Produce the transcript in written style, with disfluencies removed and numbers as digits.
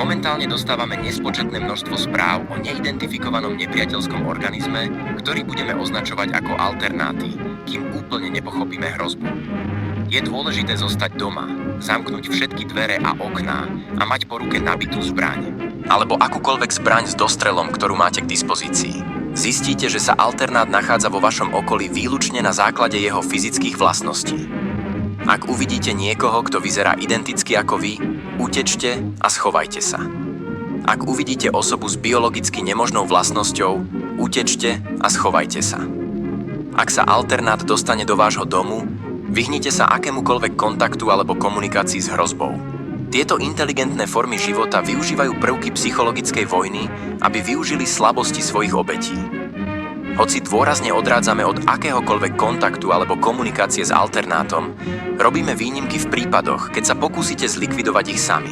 Momentálne dostávame nespočetné množstvo správ o neidentifikovanom nepriateľskom organizme, ktorý budeme označovať ako alternáty, kým úplne nepochopíme hrozbu. Je dôležité zostať doma, zamknúť všetky dvere a okná a mať po ruke nabitú zbraň. Alebo akúkoľvek zbraň s dostrelom, ktorú máte k dispozícii. Zistíte, že sa alternát nachádza vo vašom okolí výlučne na základe jeho fyzických vlastností. Ak uvidíte niekoho, kto vyzerá identicky ako vy, utečte a schovajte sa. Ak uvidíte osobu s biologicky nemožnou vlastnosťou, utečte a schovajte sa. Ak sa alternát dostane do vášho domu, vyhnite sa akémukoľvek kontaktu alebo komunikácii s hrozbou. Tieto inteligentné formy života využívajú prvky psychologickej vojny, aby využili slabosti svojich obetí. Hoci dôrazne odrádzame od akéhokoľvek kontaktu alebo komunikácie s alternátom, robíme výnimky v prípadoch, keď sa pokúsite zlikvidovať ich sami.